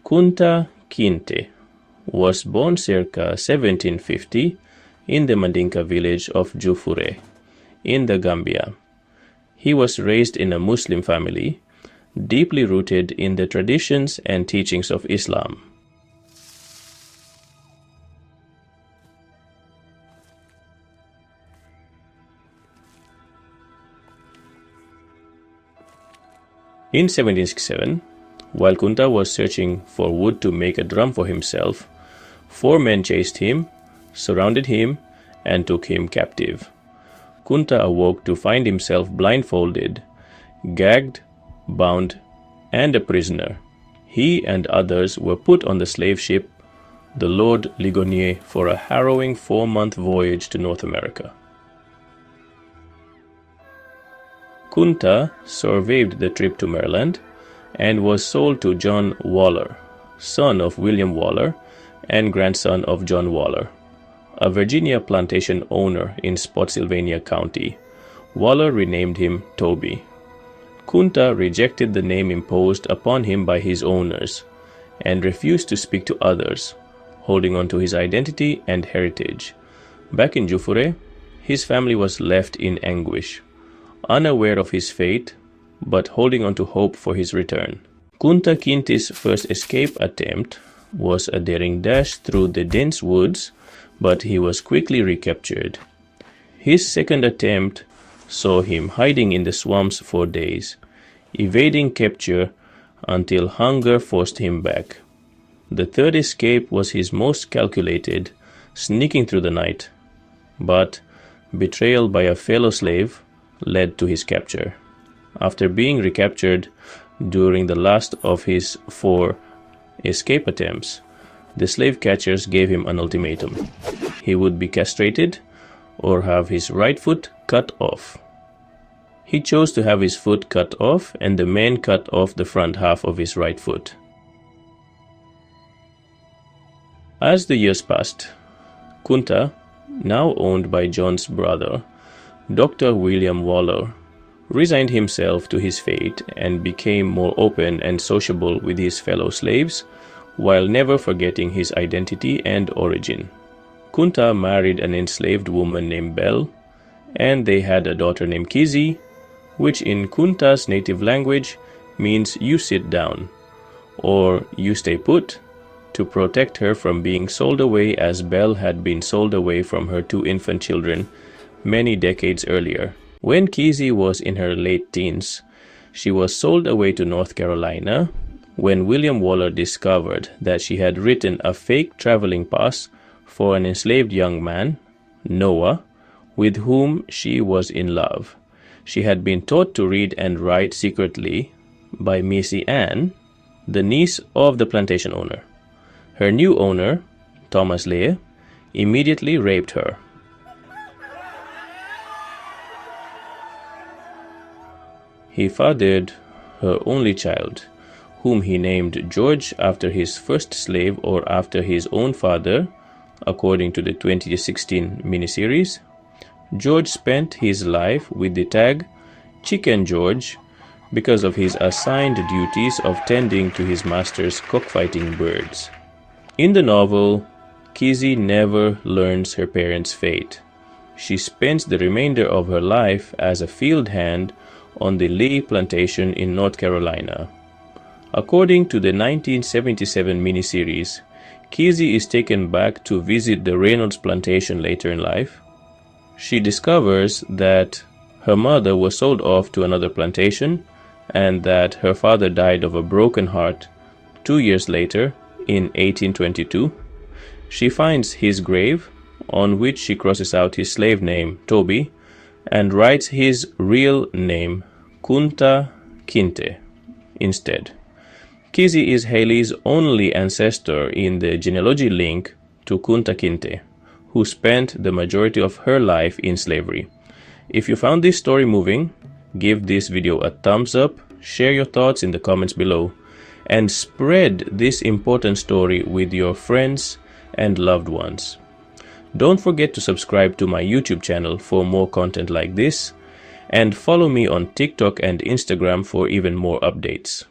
Kunta Kinte was born circa 1750 in the Mandinka village of Juffureh in the Gambia. He was raised in a Muslim family, deeply rooted in the traditions and teachings of Islam. In 1767, while Kunta was searching for wood to make a drum for himself, 4 men chased him, surrounded him, and took him captive. Kunta awoke to find himself blindfolded, gagged, bound, and a prisoner. He and others were put on the slave ship, the Lord Ligonier, for a harrowing 4-month voyage to North America. Kunta survived the trip to Maryland and was sold to John Waller, son of William Waller and grandson of John Waller, a Virginia plantation owner in Spotsylvania County. Waller renamed him Toby. Kunta rejected the name imposed upon him by his owners and refused to speak to others, holding on to his identity and heritage. Back in Juffureh, his family was left in anguish, unaware of his fate, but holding on to hope for his return. Kunta Kinte's first escape attempt was a daring dash through the dense woods, but he was quickly recaptured. His second attempt saw him hiding in the swamps for days, evading capture until hunger forced him back. The third escape was his most calculated, sneaking through the night, but betrayal by a fellow slave led to his capture. After being recaptured during the last of his 4 escape attempts, the slave catchers gave him an ultimatum. He would be castrated or have his right foot cut off. He chose to have his foot cut off, and the men cut off the front half of his right foot. As the years passed, Kunta, now owned by John's brother, Dr. William Waller, resigned himself to his fate and became more open and sociable with his fellow slaves, while never forgetting his identity and origin. Kunta married an enslaved woman named Belle, and they had a daughter named Kizzy, which in Kunta's native language means you sit down, or you stay put, to protect her from being sold away as Belle had been sold away from her 2 infant children many decades earlier. When Kizzy was in her late teens, she was sold away to North Carolina when William Waller discovered that she had written a fake traveling pass for an enslaved young man, Noah, with whom she was in love. She had been taught to read and write secretly by Missy Ann, the niece of the plantation owner. Her new owner, Thomas Leigh, immediately raped her. He fathered her only child, whom he named George after his first slave or after his own father, according to the 2016 miniseries. George spent his life with the tag Chicken George because of his assigned duties of tending to his master's cockfighting birds. In the novel, Kizzy never learns her parents' fate. She spends the remainder of her life as a field hand on the Lee plantation in North Carolina. According to the 1977 miniseries, Kizzy is taken back to visit the Reynolds plantation later in life. She discovers that her mother was sold off to another plantation and that her father died of a broken heart 2 years later in 1822. She finds his grave, on which she crosses out his slave name, Toby, and writes his real name, Kunta Kinte, instead. Kizzy is Haley's only ancestor in the genealogy link to Kunta Kinte, who spent the majority of her life in slavery. If you found this story moving, give this video a thumbs up, share your thoughts in the comments below, and spread this important story with your friends and loved ones. Don't forget to subscribe to my YouTube channel for more content like this, and follow me on TikTok and Instagram for even more updates.